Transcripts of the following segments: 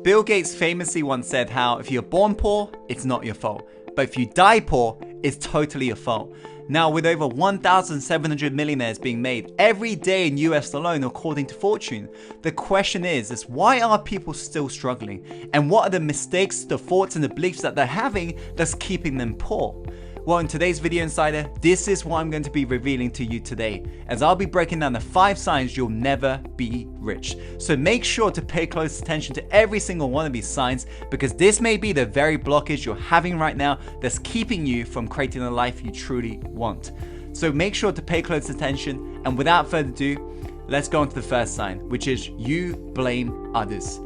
Bill Gates famously once said how if you're born poor, it's not your fault. But if you die poor, it's totally your fault. Now, with over 1,700 millionaires being made every day in US alone, according to Fortune, the question is why are people still struggling? And what are the mistakes, the thoughts, and the beliefs that they're having that's keeping them poor? Well, in today's video, Insider, this is what I'm going to be revealing to you today, as I'll be breaking down the 5 signs you'll never be rich. So make sure to pay close attention to every single one of these signs, because this may be the very blockage you're having right now that's keeping you from creating the life you truly want. So make sure to pay close attention, and without further ado, let's go on to the first sign, which is you blame others.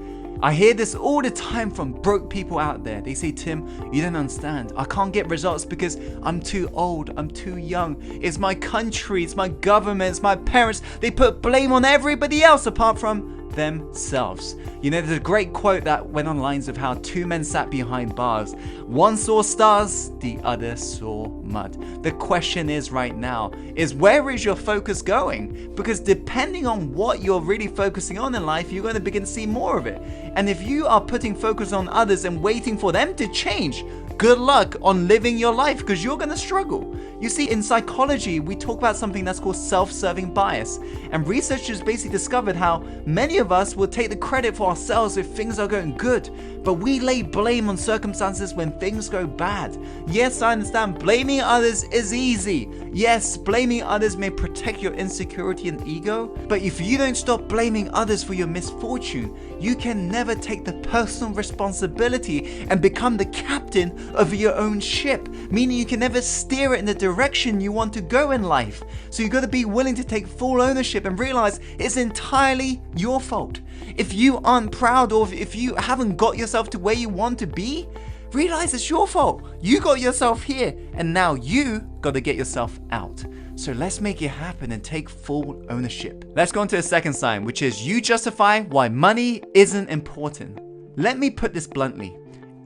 I hear this all the time from broke people out there. They say, Tim, you don't understand. I can't get results because I'm too old, I'm too young. It's my country, it's my government, it's my parents. They put blame on everybody else apart from themselves. You know, there's a great quote that went on lines of how 2 men sat behind bars. One saw stars, the other saw mud. The question is right now, is where is your focus going? Because depending on what you're really focusing on in life, you're going to begin to see more of it. And if you are putting focus on others and waiting for them to change, good luck on living your life, because you're going to struggle. You see, in psychology, we talk about something that's called self-serving bias. And researchers basically discovered how many of us will take the credit for ourselves if things are going good, but we lay blame on circumstances when things go bad. Yes, I understand blaming others is easy. Yes, blaming others may protect your insecurity and ego, but if you don't stop blaming others for your misfortune, you can never take the personal responsibility and become the captain of your own ship, meaning you can never steer it in the direction you want to go in life. So you've got to be willing to take full ownership and realize it's entirely your fault. If you aren't proud, or if you haven't got yourself to where you want to be, realize it's your fault. You got yourself here, and now you got to get yourself out. So let's make it happen and take full ownership. Let's go on to the second sign, which is you justify why money isn't important. Let me put this bluntly.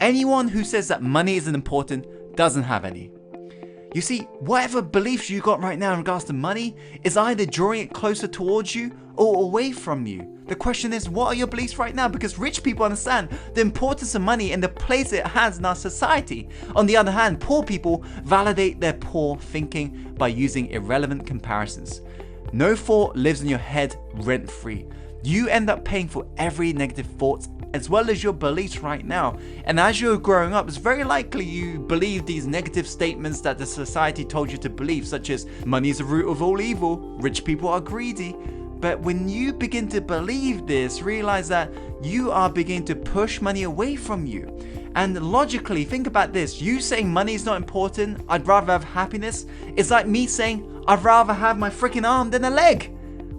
Anyone who says that money isn't important doesn't have any. You see, whatever beliefs you got right now in regards to money is either drawing it closer towards you or away from you. The question is, what are your beliefs right now? Because rich people understand the importance of money and the place it has in our society. On the other hand, poor people validate their poor thinking by using irrelevant comparisons. No thought lives in your head rent-free. You end up paying for every negative thought as well as your beliefs right now. And as you're growing up, it's very likely you believe these negative statements that the society told you to believe, such as money is the root of all evil, rich people are greedy. But when you begin to believe this, realize that you are beginning to push money away from you. And logically, think about this. You saying money is not important, I'd rather have happiness, it's like me saying I'd rather have my freaking arm than a leg.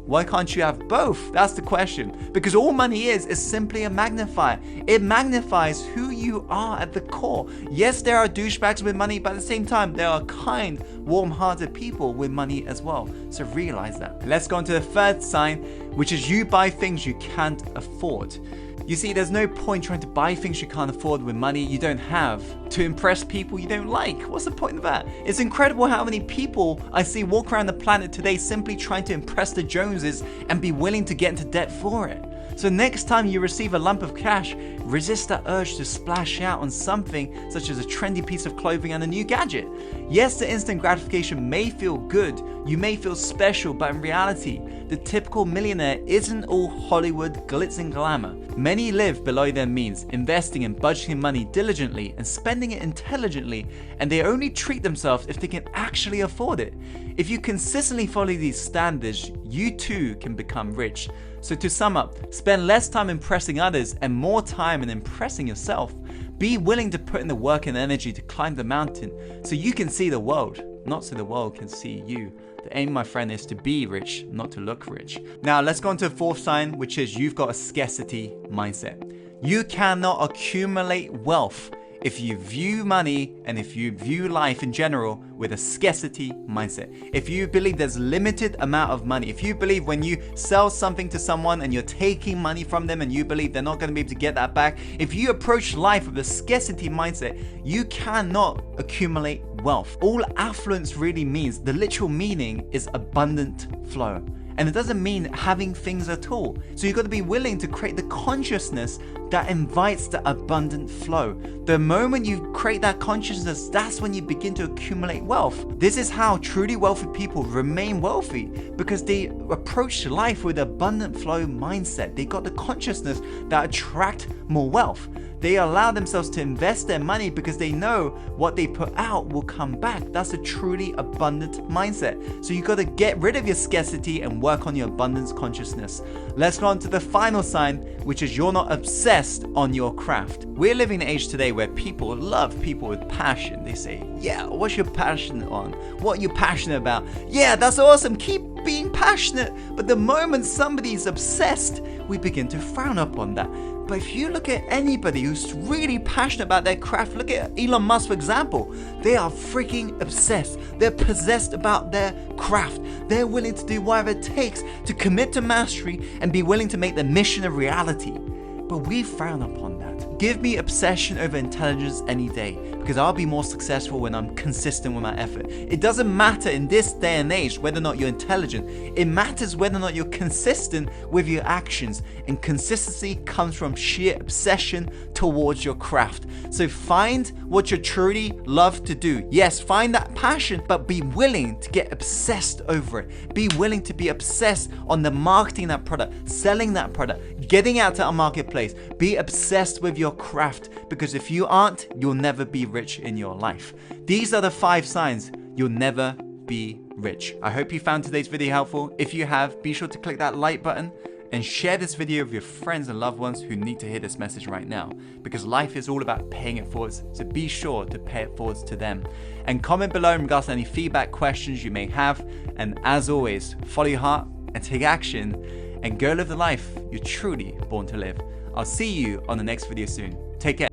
Why can't you have both? That's the question. Because all money is simply a magnifier. It magnifies who you are at the core. Yes, there are douchebags with money, but at the same time, there are kind, warm-hearted people with money as well. So realize that. Let's go on to the third sign, which is you buy things you can't afford. You see, there's no point trying to buy things you can't afford with money you don't have to impress people you don't like. What's the point of that? It's incredible how many people I see walk around the planet today simply trying to impress the Joneses and be willing to get into debt for it. So next time you receive a lump of cash, resist that urge to splash out on something such as a trendy piece of clothing and a new gadget. Yes, the instant gratification may feel good, you may feel special, but in reality, the typical millionaire isn't all Hollywood glitz and glamour. Many live below their means, investing and budgeting money diligently and spending it intelligently, and they only treat themselves if they can actually afford it. If you consistently follow these standards, you too can become rich. So to sum up, spend less time impressing others and more time in impressing yourself. Be willing to put in the work and energy to climb the mountain so you can see the world, not so the world can see you. The aim, my friend, is to be rich, not to look rich. Now let's go on to the fourth sign, which is you've got a scarcity mindset. You cannot accumulate wealth if you view money and if you view life in general with a scarcity mindset. If you believe there's limited amount of money, if you believe when you sell something to someone and you're taking money from them and you believe they're not going to be able to get that back, if you approach life with a scarcity mindset, you cannot accumulate wealth. All affluence really means, the literal meaning is abundant flow. And it doesn't mean having things at all. So you've got to be willing to create the consciousness that invites the abundant flow. The moment you create that consciousness, that's when you begin to accumulate wealth. This is how truly wealthy people remain wealthy, because they approach life with abundant flow mindset. They got the consciousness that attract more wealth. They allow themselves to invest their money because they know what they put out will come back. That's a truly abundant mindset. So you got to get rid of your scarcity and work on your abundance consciousness. Let's go on to the final sign, which is you're not obsessed on your craft. We're living in an age today where people love people with passion. They say, yeah, what's your passion on? What are you passionate about? Yeah, that's awesome. Keep being passionate. But the moment somebody's obsessed, we begin to frown upon that. But if you look at anybody who's really passionate about their craft, look at Elon Musk, for example. They are freaking obsessed. They're possessed about their craft. They're willing to do whatever it takes to commit to mastery and be willing to make the mission a reality. But we frown upon that. Give me obsession over intelligence any day, because I'll be more successful when I'm consistent with my effort. It doesn't matter in this day and age whether or not you're intelligent. It matters whether or not you're consistent with your actions. And consistency comes from sheer obsession towards your craft. So find what you truly love to do. Yes, find that passion, but be willing to get obsessed over it. Be willing to be obsessed on the marketing that product, selling that product, getting out to a marketplace. Be obsessed with your craft, because if you aren't, you'll never be rich in your life. These are the 5 signs you'll never be rich. I hope you found today's video helpful. If you have, be sure to click that like button and share this video with your friends and loved ones who need to hear this message right now, because life is all about paying it forwards. So be sure to pay it forwards to them. And comment below in regards to any feedback, questions you may have. And as always, follow your heart and take action and go live the life you're truly born to live. I'll see you on the next video soon. Take care.